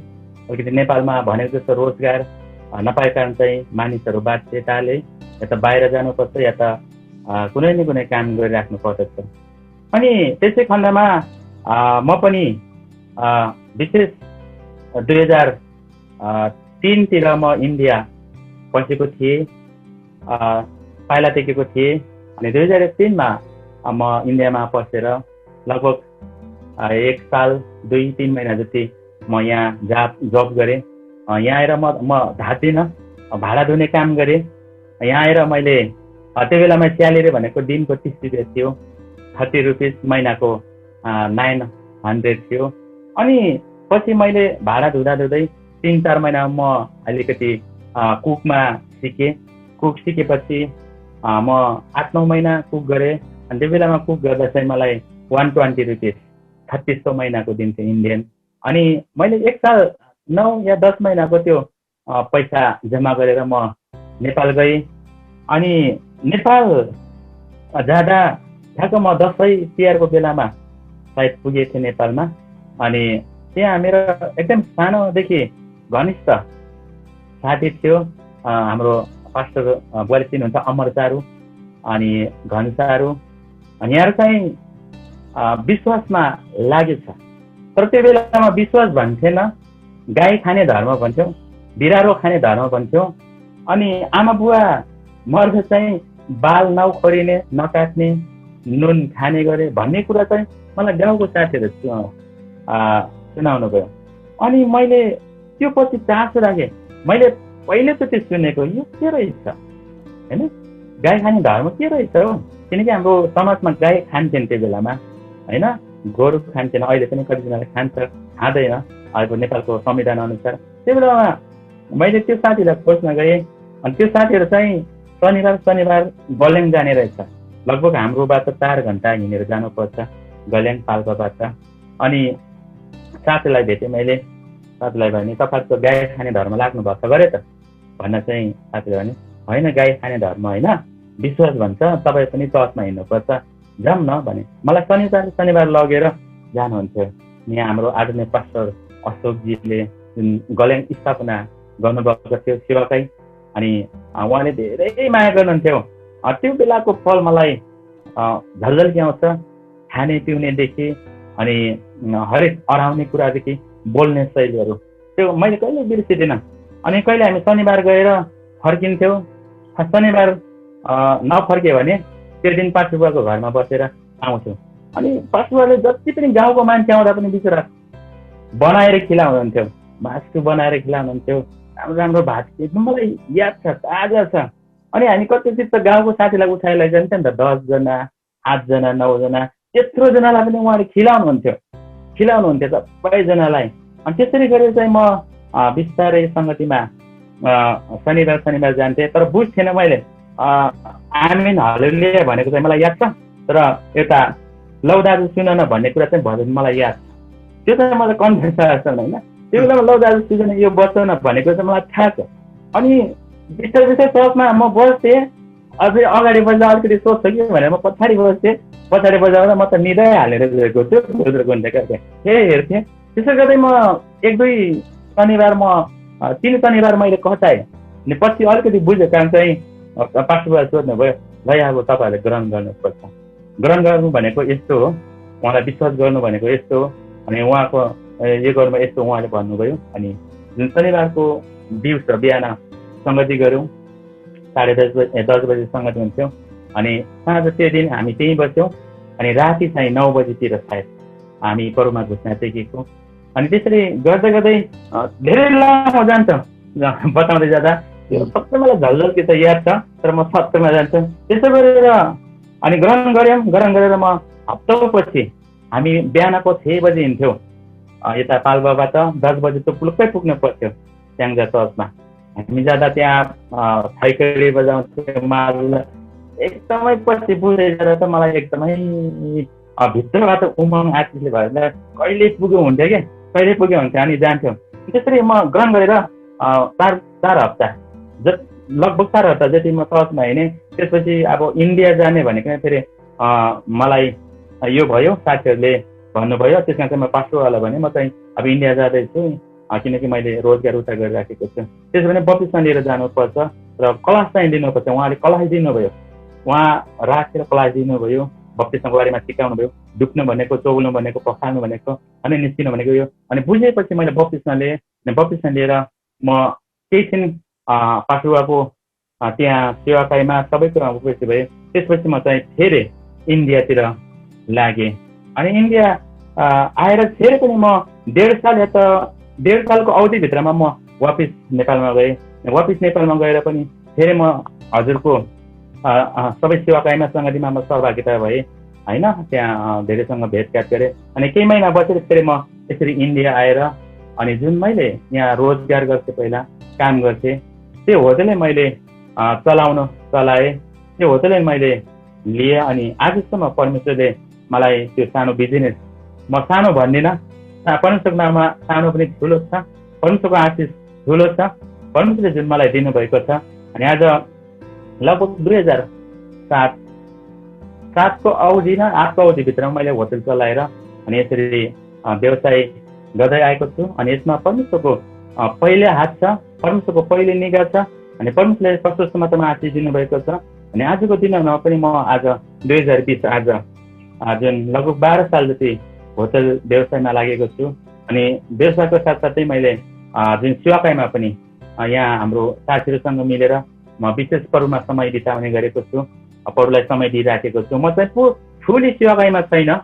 अलिकति नेपालमा भनेको जस्तो रोजगार नपाएको कारण चाहिँ मानिसहरू बाध्यताले या त बाहिर जानुपर्छ या त कुनै न कुनै काम गरिराख्नु पर्दछ। अनि त्यसै खण्डमा म पनि विशेष 2003तिर म इन्डिया पसेको थिएँ, पाइला टेकेको थिएँ। अनि 2003मा म इन्डियामा पसेर लगभग 1 साल 2-3 महिना जति म यहाँ जब गरेँ। यहाँ आएर म ढाँटिनँ, भाडा धुने काम गरेँ। यहाँ आएर मैले त्यो बेलामा स्यालेरी भनेको दिनको 30 रुपियाँ थियो, 30 रुपिस महिनाको 900 थियो। अनि पछि मैले भाडा धुँदा 3-4 महिनामा म अलिकति कुकमा सिकेँ। कुक सिकेपछि म 8-9 महिना कुक गरेँ। अनि त्यो बेलामा कुक गर्दा चाहिँ मलाई 120 रुपिस, 3600 महिनाको दिन्थ्यो इन्डियन। अनि मैले 1 साल 9 या 10 महिनाको त्यो पैसा जम्मा गरेर म नेपाल गएँ। अनि नेपाल जाँदा ठ्याक्क म दसैँ तिहारको बेलामा सायद पुगेको थिएँ नेपालमा। अनि त्यहाँ मेरो एकदम सानोदेखि घनिष्ठ साथी थियो, हाम्रो पास्टर बुवाले चिन्नुहुन्छ, अमर चारू अनि घनसारू। अनि यहाँहरू चाहिँ विश्वासमा लागेको छ। तर त्यो बेलामा विश्वास भन्थेन, गाई खाने धर्म भन्थ्यौँ, बिरालो खाने धर्म भन्थ्यौँ। अनि आमा बुवा मर्दा चाहिँ बाल नखोरिने, नकाट्ने, नुन खाने गरे भन्ने कुरा चाहिँ मलाई गाउँको साथीहरू सुनाउनु भयो। अनि मैले त्यो पछि चासो राखेँ। मैले पहिलोचोटि सुनेको यो के रहेछ होइन, गाई खाने धर्म के रहेछ हो। किनकि हाम्रो समाजमा गाई खान्थेन त्यो बेलामा होइन, गोरु खान्थेन। अहिले पनि कतिजनाले खान्छ, खाँदैन अब नेपालको संविधान अनुसार। त्यो बेलामा मैले त्यो साथीलाई खोज्न गएँ, अनि त्यो साथीहरू चाहिँ शनिबार गल्याङ जाने रहेछ। लगभग हाम्रोबाट 4 घन्टा हिँडेर जानुपर्छ गल्याङ पाल्पाबाट। अनि साथीलाई भेटेँ मैले, साथीलाई भने तपाईँहरूको गाई खाने धर्म लाग्नु भएको गरे त भन्न चाहिँ साथीले भने होइन गाई खाने धर्म होइन, विश्वास भन्छ, तपाईँ पनि चर्चमा हिँड्नुपर्छ, जाऊँ न भने। मलाई शनिबार लगेर जानुहुन्थ्यो। यहाँ हाम्रो आदरणीय पास्टर अशोकजीले जुन गल्याङ स्थापना गर्नुभएको थियो सेवाकै, अनि उहाँले धेरै माया गर्नुहुन्थ्यो। त्यो बेलाको फल मलाई झल्झल्की आउँछ, खाने पिउनेदेखि अनि हरेक अराउने कुरादेखि बोल्ने शैलीहरू त्यो मैले कहिले बिर्सिदिनँ। अनि कहिले हामी शनिबार गएर फर्किन्थ्यौँ, शनिबार नफर्क्यो भने त्यो दिन पाठुवाको घरमा बसेर आउँथ्यौँ। अनि पाठुवाले जति पनि गाउँको मान्छे आउँदा पनि बिचरा बनाएर खिलाउनुहुन्थ्यो, मासु बनाएर खिलाउनुहुन्थ्यो, राम्रो राम्रो भात। एकदम मलाई याद छ, ताजा छ। अनि हामी कति त गाउँको साथीलाई उठाएर लैजान्थ्यो नि त, 10 जना 8 जना 9 जना त्यत्रोजनालाई पनि उहाँले खिलाउनुहुन्थ्यो सबैजनालाई। अनि त्यसरी गरेर चाहिँ म बिस्तारै सङ्गतिमा शनिबार जान्थेँ। तर बुझ्थेन मैले आमेन हालेलुया भनेको चाहिँ मलाई याद छ, तर एउटा लौ दाजु सुन न भन्ने कुरा चाहिँ भजन मलाई याद छ। त्यो चाहिँ मलाई कन्फिडेन्स छ होइन, त्यो बेलामा लौ दाजु सुन यो बचाउन भनेको चाहिँ मलाई थाहा छ। अनि बिस्तारै चर्चमा म बस्थेँ, अझै अगाडि बस्दा अलिकति सोध्छ कि भनेर म पछाडि बस्थेँ। पछाडि बजाउँदा म त निदै हालेर गएको थियो, हेर्थेँ। त्यसो गर्दै म 1-2 शनिबार 3 शनिबार मैले कटाएँ। अनि पछि अलिकति बुझेँ, कारण चाहिँ पास्टरलाई सोध्नुभयो, भाइ अब तपाईँहरूले ग्रहण गर्नुपर्छ, ग्रहण गर्नु भनेको यस्तो हो, उहाँलाई विश्वास गर्नु भनेको यस्तो हो, अनि उहाँको यो गर्नु यस्तो उहाँले भन्नुभयो। अनि जुन शनिबारको दिउँसो बिहान सङ्गति गऱ्यौँ, 10:30 बजी सङ्गति हुन्थ्यौँ। अनि साँझ त्यो दिन हामी त्यहीँ बस्यौँ। अनि राति चाहिँ 9 बजीतिर सायद हामी परुमा घुस्ना टेकेको। अनि त्यसरी गर्दै गर्दै धेरै लामो जान्छ बताउँदै जाँदा। त्यो सबै मलाई झल्झल्की त याद छ, तर म सत्यमा जान्छु। त्यसो गरेर अनि ग्रहण गरेर म हप्तापछि हामी बिहानको 6 बजी हिँड्थ्यौँ यता पाल्पाबाट। 10 बजी त पुलुक्कै पुग्नु पर्थ्यो स्याङ्जा चर्चमा। हामी जाँदा त्यहाँ थैकडी बजाउँथ्यौँ, मारुला एकदमै पछि बुझ्दै जाँदा त मलाई एकदमै भित्रबाट उमङ आत्तिसले भएर कहिले पुग्यो हुन्थ्यो कि कहिले पुग्यो हुन्थ्यो। अनि जान्थ्यौँ। त्यसरी म ग्रहण गरेर 4 हप्ता लगभग 4 हप्ता जति म चर्चमा हिँडेँ। त्यसपछि अब इन्डिया जाने भनेको फेरि मलाई यो भयो, साथीहरूले भन्नुभयो। त्यसमा चाहिँ म पास्टरवाला भने म चाहिँ अब इन्डिया जाँदैछु, किनकि मैले रोजगार उता गरिराखेको छु। त्यसो भने बप्तिस्मा लिएर जानुपर्छ र क्लास चाहिँ दिनुपर्छ। उहाँले क्लास दिनुभयो, उहाँ राखेर क्लास दिनुभयो, बप्तिस्माको बारेमा सिकाउनु भयो, डुब्नु भनेको, चौल्नु भनेको, पखाल्नु भनेको, अनि निस्किनु भनेको यो। अनि बुझेपछि मैले बप्तिस्मा लिएर म केही दिन पाटुवाको त्यहाँ सेवाकाईमा सबै कुरामा उपस्थित भएँ। त्यसपछि म चाहिँ फेरि इन्डियातिर लागेँ। अनि इन्डिया आएर फेरि पनि म 1.5 साल या त 1.5 सालको अवधिभित्रमा म वापिस नेपालमा गएँ। वापिस नेपालमा गएर पनि फेरि म हजुरको सबै सेवाकाईमा सङ्गतिमा म सहभागिता भएँ होइन। त्यहाँ धेरैसँग भेटघाट गरेँ। अनि केही महिना बसेर फेरि म यसरी इन्डिया आएर अनि जुन मैले यहाँ रोजगार गर्थेँ, पहिला काम गर्थेँ, त्यो होटलै मैले चलाएँ। त्यो होटलै मैले लिएँ। अनि आजसम्म परमेश्वरले मलाई त्यो सानो बिजनेस, म सानो भन्दिनँ, परमेश्वरको नाममा सानो पनि ठुलो छ, परमेश्वरको आशिष ठुलो छ, परमेश्वरले जुन मलाई दिनुभएको छ। अनि आज लगभग 2007को अवधि न 8को अवधिभित्रमा मैले होटल चलाएर अनि यसरी व्यवसाय गर्दै आएको छु। अनि यसमा परमेश्वरको पहिले हात छ, परमेश्वरको पहिले निगाह छ। अनि परमेश्वरले प्रशस्त मात्रामा आशिष दिनुभएको छ। अनि आजको दिनमा पनि म आज 2020 आज जुन लगभग 12 साल जति होटल व्यवसायमा लागेको छु। अनि व्यवसायको साथसाथै मैले जुन सेवाकाईमा पनि यहाँ हाम्रो साथीहरूसँग मिलेर म विशेष परुमा समय बिताउने गरेको छु, परुलाई समय दिइराखेको छु। म चाहिँ फुली सेवाकाईमा छैन,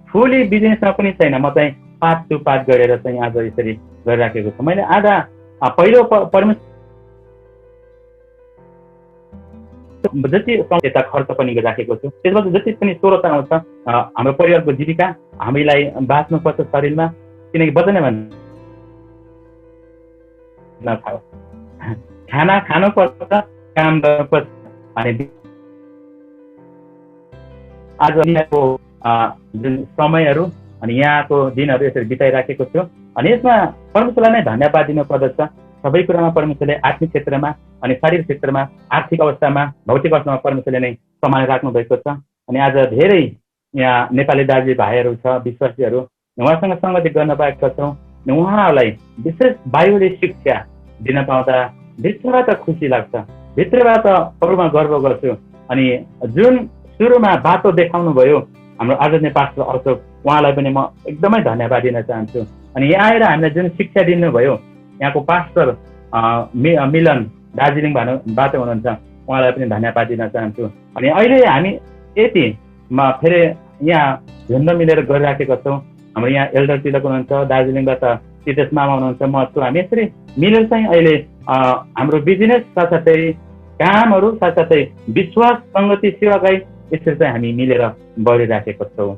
फुली बिजनेसमा पनि छैन, म चाहिँ पात गरेर चाहिँ आज यसरी गरिराखेको छु। मैले आधा पहिलो जति यता खर्च पनि राखेको छु। त्यसबाट जति पनि स्रोत आउँछ हाम्रो परिवारको जीविका हामीलाई बाँच्नुपर्छ शरीरमा, किनकि बच्ने खाना खानुपर्छ, काम गर्नुपर्छ। अनि आज यहाँको जुन समयहरू अनि यहाँको दिनहरू यसरी बिताइराखेको छु। अनि यसमा परमेश्वरलाई नै धन्यवाद दिनु पर्दछ। सबै कुरामा परमेश्वरले आत्मिक क्षेत्रमा अनि शारीरिक क्षेत्रमा, आर्थिक अवस्थामा, भौतिक अवस्थामा परमेश्वरले नै सम्हालेर राख्नु भएको छ। अनि आज धेरै यहाँ नेपाली दाजु भाइहरू छ, विश्वासीहरू, उहाँसँग सङ्गति गर्न पाएका छौँ। उहाँहरूलाई विशेष बाइबली शिक्षा दिन पाउँदा भित्रबाट खुसी लाग्छ, भित्रबाट प्रभुमा गर्व गर्छु। अनि जुन सुरुमा बाटो देखाउनु भयो हाम्रो आदरणीय पास्टर अशोक, उहाँलाई पनि म एकदमै धन्यवाद दिन चाहन्छु। अनि यहाँ आएर हामीलाई जुन शिक्षा दिनुभयो यहाँको पास्टर मिलन दार्जिलिङबाट हुनुहुन्छ, उहाँलाई पनि धन्यवाद दिन चाहन्छु। अनि अहिले हामी यतिमा फेरि यहाँ झुन्ड मिलेर गरिराखेका छौँ। हाम्रो यहाँ एल्डर तिलक हुनुहुन्छ, दार्जिलिङबाट सितेश मामा हुनुहुन्छ, म छु। हामी यसरी मिलेर चाहिँ अहिले हाम्रो बिजनेस साथसाथै कामहरू साथसाथै विश्वास, सङ्गति, सेवाकाई यसरी चाहिँ हामी मिलेर बढिराखेका छौँ।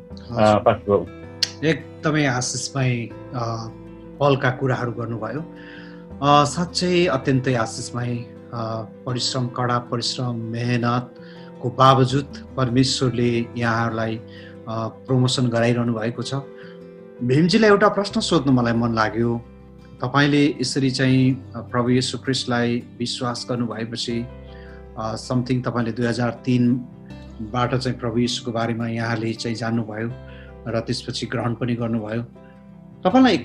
पास्टर एकदमै आशिषमय पलका कुराहरू गर्नुभयो। साँच्चै अत्यन्तै आशिषमय परिश्रम, कडा परिश्रम, मेहनतको बावजुद परमेश्वरले यहाँहरूलाई प्रमोसन गराइरहनु भएको छ। भीमजीलाई एउटा प्रश्न सोध्नु मलाई मन लाग्यो। तपाईँले यसरी चाहिँ प्रभु येशू ख्रीष्टलाई विश्वास गर्नुभएपछि समथिङ तपाईँले 2003बाट चाहिँ प्रभु येशूको बारेमा यहाँले चाहिँ जान्नुभयो र त्यसपछि ग्रहण पनि गर्नुभयो। तपाईँलाई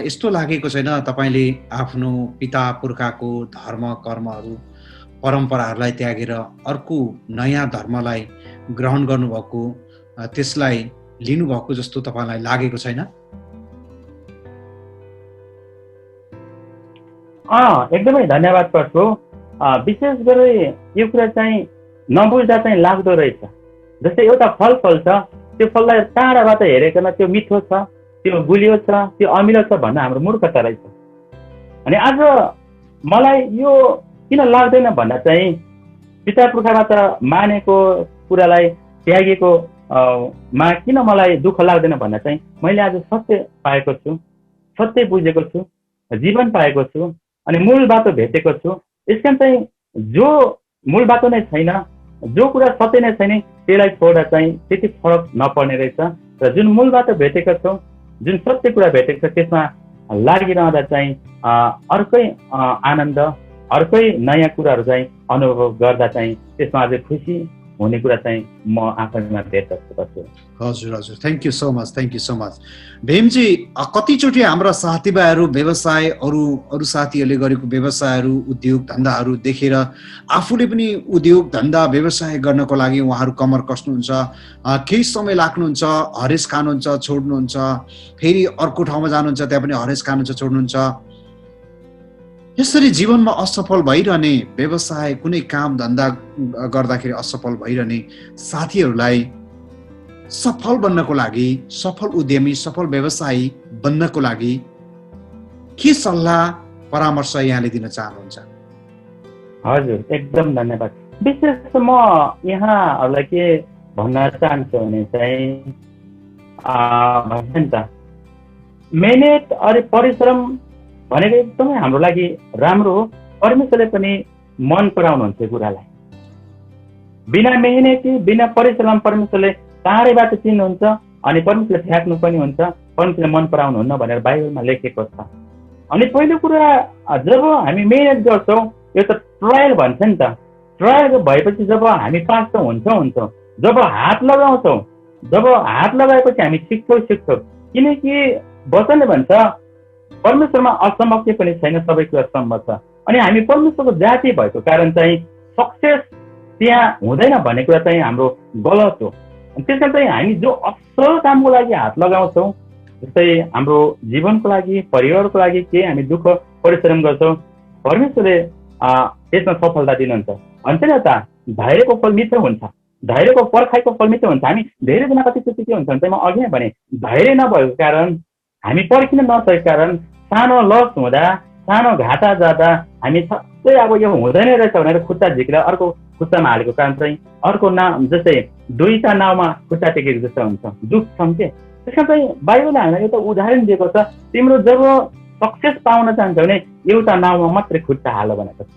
यस्तो लागेको छैन तपाईँले आफ्नो पिता पुर्खाको धर्म, कर्महरू, परम्पराहरूलाई त्यागेर अर्को नयाँ धर्मलाई ग्रहण गर्नुभएको, त्यसलाई लिनुभएको जस्तो तपाईँलाई लागेको छैन? एकदमै धन्यवाद पर्छु। विशेष गरी यो कुरा चाहिँ नबुझ्दा चाहिँ लाग्दो रहेछ। जस्तै एउटा फल छ, त्यो फललाई टाढाबाट हेरेकन त्यो मिठो छ, त्यो गुलियो छ, त्यो अमिलो छ भन्न हाम्रो मूर्खता रहेछ। अनि आज मलाई यो किन लाग्दैन भन्दा चाहिँ पिता पुर्खाबाट मानेको कुरालाई त्यागेको मा किन मलाई दुःख लाग्दैन भन्दा चाहिँ मैले आज सत्य पाएको छु, सत्य बुझेको छु, जीवन पाएको छु, अनि मूल बाटो भेटेको छु। यसकारण चाहिँ जो मूल बाटो नै छैन, जो कुरा सत्य नै छैन, त्यसलाई छोडेर चाहिँ त्यति फरक नपर्ने रहेछ। र जुन मूल बाटो भेटेको छौँ, जुन सत्य कुरा भेटेको छ, त्यसमा लागिरहँदा चाहिँ अर्कै आनन्द, अर्कै नयाँ कुराहरू चाहिँ अनुभव गर्दा चाहिँ त्यसमा अझै खुसी हुने कुरा चाहिँ म आफैमा देख्छु। हजुर हजुर, thank you so much. Bhimji, कतिचोटि हाम्रा साथीभाइहरू व्यवसाय, अरू साथीहरूले गरेको व्यवसायहरू, उद्योग धन्दाहरू देखेर आफूले पनि उद्योग धन्दा व्यवसाय गर्नको लागि उहाँहरू कमर कस्नुहुन्छ, केही समय लाग्नुहुन्छ, हरेस खानुहुन्छ, छोड्नुहुन्छ, फेरि अर्को ठाउँमा जानुहुन्छ, त्यहाँ पनि हरेस खानुहुन्छ, छोड्नुहुन्छ। यसरी जीवनमा असफल भइरहने, व्यवसाय कुनै काम धन्दा गर्दाखेरि असफल भइरहने साथीहरूलाई सफल बन्नको लागि, सफल उद्यमी, सफल व्यवसायी बन्नको लागि के सल्लाह परामर्श यहाँले दिन चाहनुहुन्छ? हजुर, एकदम धन्यवाद। विशेष म यहाँहरूलाई के भन्न चाहन्छु भने चाहिँ भन्छ नि त, मेहनत अनि परिश्रम भनेको एकदमै हाम्रो लागि राम्रो हो। परमेश्वरले पनि मन पराउनुहुन्छ कुरालाई। बिना मेहनती, बिना परिश्रम परमेश्वरले टाढैबाट चिन्नुहुन्छ अनि परमेश्वरले फ्याँक्नु पनि हुन्छ, परमेश्वरले मन पराउनुहुन्न भनेर बाइबलमा लेखेको छ। अनि पहिलो कुरा, जब हामी मेहनत गर्छौँ, यो त ट्रायल भन्छ नि त, ट्रायल भएपछि जब हामी पास त हुन्छौँ, जब हात लगाउँछौँ, जब हात लगाएपछि हामी सिक्छौँ। किनकि वचनले भन्छ परमेश्वरमा असम्भव केही पनि छैन, सबै कुरा सम्भव छ। अनि हामी परमेश्वरको जाति भएको कारण चाहिँ सक्सेस त्यहाँ हुँदैन भन्ने कुरा चाहिँ हाम्रो गलत हो। त्यस कारण चाहिँ हामी जो असल कामको लागि हात लगाउँछौँ, जस्तै हाम्रो जीवनको लागि, परिवारको लागि के हामी दुःख परिश्रम गर्छौँ, परमेश्वरले त्यसमा सफलता दिनुहुन्छ। भन्छ नि त, धैर्यको फल मिठो हुन्छ, धैर्यको पर्खाइको फल मिठो हुन्छ। हामी धेरैजना कतिचोटि के हुन्छ भने म अघि नै भने धैर्य नभएको कारण, हामी पर्खिन नसकेको कारण, सानो लस हुँदा, सानो घाटा जाँदा हामी चाहिँ अब यो हुँदैन रहेछ भनेर खुट्टा झिकेर अर्को खुट्टामा हालेको काम चाहिँ अर्को नाम जस्तै दुईटा नाउँमा खुट्टा टेकेको जस्तो हुन्छ, दुख्छौँ के। त्यसमा चाहिँ बाइबलले हामीलाई एउटा उदाहरण दिएको छ, तिम्रो जब सक्सेस पाउन चाहन्छ भने एउटा नाउँमा मात्रै खुट्टा हाल भनेको छ,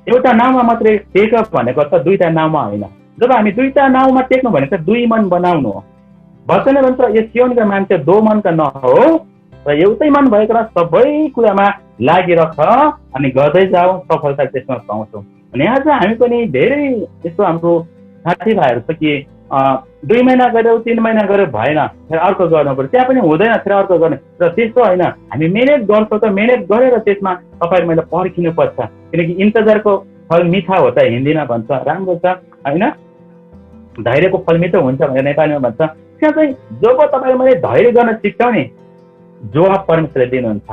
एउटा नाउँमा मात्रै टेक भनेको छ, दुईटा नाउँमा होइन। जब हामी दुईटा नाउँमा टेक्नु भनेको दुई मन बनाउनु हो। वचन भन्छ यो सियोनका मान्छे दो मनका नहो र एउटै मन भएको र सबै कुरामा लागिरह अनि गर्दै जाऊ, सफलता त्यसमा पाउँछौ। अनि आज हामी पनि धेरै यस्तो हाम्रो साथीभाइहरू छ कि 2 महिना गऱ्यौ 3 महिना गऱ्यो भएन, फेरि अर्को गर्नु पर्यो, त्यहाँ पनि हुँदैन फेरि अर्को गर्ने। र त्यस्तो होइन, हामी मेहनत गर्छौँ त मेहनत गरेर त्यसमा तपाईँहरू मैले पर्खिनु पर्छ, किनकि इन्तजारको फल मिठा हो त हिन्दीमा भन्छ, राम्रो छ होइन। धैर्यको फल मिठो हुन्छ भनेर नेपालीमा भन्छ। त्यहाँ चाहिँ जब तपाईँहरू मैले धैर्य गर्न सिक्छौँ नि, जवाब परमेश्वरले दिनुहुन्छ,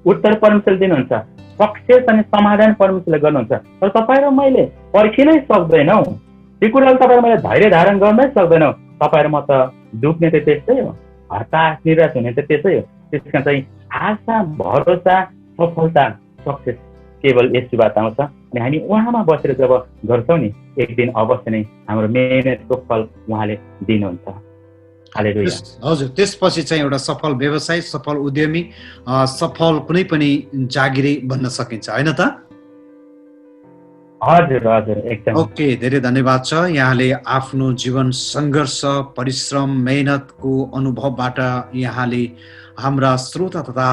उत्तर परमेश्वरले दिनुहुन्छ, सक्सेस अनि समाधान परमेश्वरले गर्नुहुन्छ। तर तपाईँहरू मैले पर्खिनै सक्दैनौ, त्यो कुराले तपाईँहरू मैले धैर्य धारण गर्नै सक्दैनौ। तपाईँहरू म त दुख्ने त त्यस्तै हो, हताश निराश हुने त त्यसै हो। त्यसमा चाहिँ आशा भरोसा सफलता सक्सेस केवल यसुबाट आउँछ। अनि हामी उहाँमा बसेर जब गर्छौँ नि, एक दिन अवश्य नै हाम्रो मेहनतको फल उहाँले दिनुहुन्छ। हजुर, त्यसपछि चाहिँ एउटा सफल व्यवसायी, सफल उद्यमी, सफल कुनै पनि जागिरी बन्न सकिन्छ होइन त? हजुर हजुर एकदम। ओके, धेरै धन्यवाद छ। यहाँले आफ्नो जीवन सङ्घर्ष, परिश्रम, मेहनतको अनुभवबाट यहाँले हाम्रा श्रोता तथा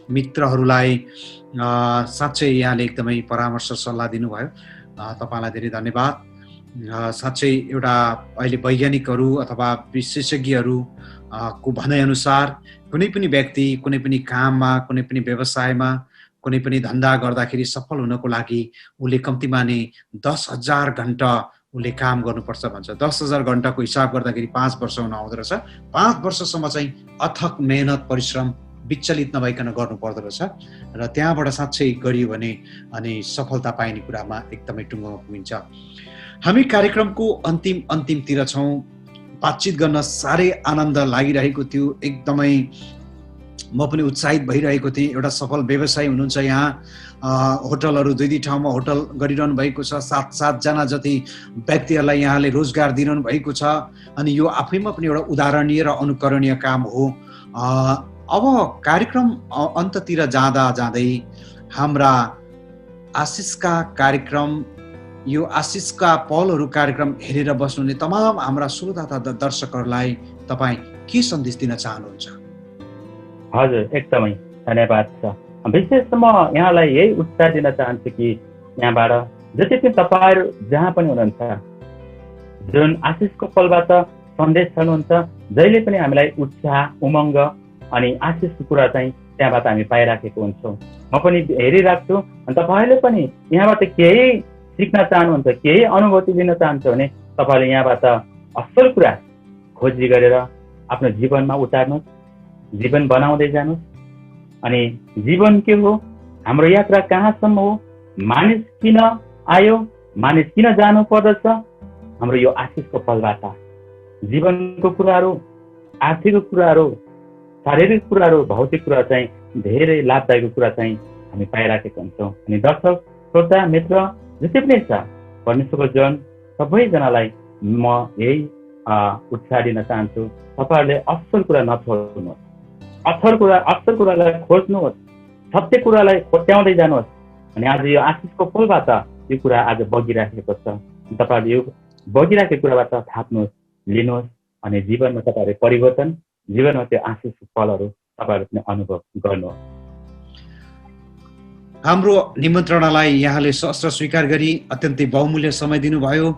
मित्रहरूलाई साँच्चै यहाँले एकदमै परामर्श सल्लाह दिनुभयो। तपाईँलाई धेरै धन्यवाद। साँच्चै एउटा अहिले वैज्ञानिकहरू अथवा विशेषज्ञहरू को भनाइअनुसार कुनै पनि व्यक्ति कुनै पनि काममा, कुनै पनि व्यवसायमा, कुनै पनि धन्दा गर्दाखेरि सफल हुनको लागि उसले कम्तीमा नै 10,000 घन्टा उसले काम गर्नुपर्छ भन्छ। 10,000 घन्टाको हिसाब गर्दाखेरि 5 वर्ष हुन आउँदो रहेछ। 5 वर्षसम्म चाहिँ अथक मेहनत परिश्रम विचलित नभइकन गर्नु पर्दो रहेछ र त्यहाँबाट साँच्चै गरियो भने अनि सफलता पाइने कुरामा एकदमै टुङ्गोमा पुगिन्छ। हामी कार्यक्रमको अन्तिमतिर छौँ। बातचित गर्न साह्रै आनन्द लागिरहेको थियो, एकदमै म पनि उत्साहित भइरहेको थिएँ। एउटा सफल व्यवसायी हुनुहुन्छ यहाँ, होटलहरू 2 ठाउँमा होटल गरिरहनु भएको छ, 7 जना जति व्यक्तिहरूलाई यहाँले रोजगार दिइरहनु भएको छ। अनि यो आफैमा पनि एउटा उदाहरणीय र अनुकरणीय काम हो। अब कार्यक्रम अन्ततिर जाँदै हाम्रा आशिषका कार्यक्रम, यो आशिषका पलहरू कार्यक्रम हेरेर बस्नुहुने तमाम हाम्रा श्रोता तथा दर्शकहरूलाई तपाईँ के सन्देश दिन चाहनुहुन्छ? हजुर एकदमै धन्यवाद छ। विशेष म यहाँलाई यही उत्साह दिन चाहन्छु कि यहाँबाट जति पनि तपाईँहरू जहाँ पनि हुनुहुन्छ, जुन आशिषको पलबाट सन्देश छनुहुन्छ, जहिले पनि हामीलाई उत्साह, उमङ्ग अनि आशिषको कुरा चाहिँ त्यहाँबाट हामी पाइराखेको हुन्छौँ। म पनि हेरिराख्छु। अनि तपाईँहरूले पनि यहाँबाट केही सिक्न चाहनुहुन्छ, केही अनुभूति लिन चाहन्छ भने तपाईँले यहाँबाट असल कुरा खोजी गरेर आफ्नो जीवनमा उतार्नुहोस्, जीवन बनाउँदै जानुहोस्। अनि जीवन के हो, हाम्रो यात्रा कहाँसम्म हो, मानिस किन आयो, मानिस किन जानु पर्दछ, हाम्रो यो आशिषको फलबाट जीवनको कुराहरू, आर्थिक कुराहरू, शारीरिक कुराहरू, भौतिक कुरा चाहिँ धेरै लाभदायक कुरा चाहिँ हामी पाइराखेका हुन्छौँ। अनि दर्शक श्रोता मित्र जति पनि छ परमेश्वरको जन सबैजनालाई म यही उत्साह दिन चाहन्छु, तपाईँहरूले असल कुरा नछोड्नुहोस्, असल कुरालाई खोज्नुहोस्, सत्य कुरालाई खोट्याउँदै जानुहोस्। अनि आज यो आशिषको फलबाट यो कुरा आज बगिराखेको छ। तपाईँहरूले यो बगिराखेको कुराबाट थाप्नुहोस्, लिनुहोस् अनि जीवनमा तपाईँहरूले परिवर्तन, जीवनमा त्यो आशिषको फलहरू तपाईँहरूले पनि अनुभव गर्नुहोस्। हाम्रो निमन्त्रणालाई यहाँले सहर्ष स्वीकार गरी अत्यन्तै बहुमूल्य समय दिनुभयो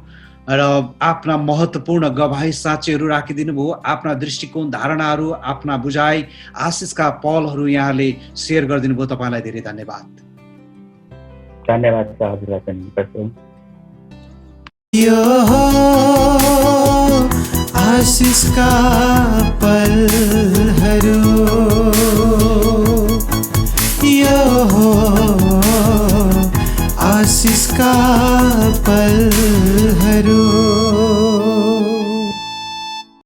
र आफ्ना महत्त्वपूर्ण गवाही साँचेहरू राखिदिनु भयो। आफ्ना दृष्टिकोण, धारणाहरू, आफ्ना बुझाइ, आशिषका पलहरू यहाँले सेयर गरिदिनु भयो। तपाईँलाई धेरै धन्यवाद। धन्यवाद छ हजुरलाई पनि। यो हो आशिषका पलहरू, यो हो आशिषका पल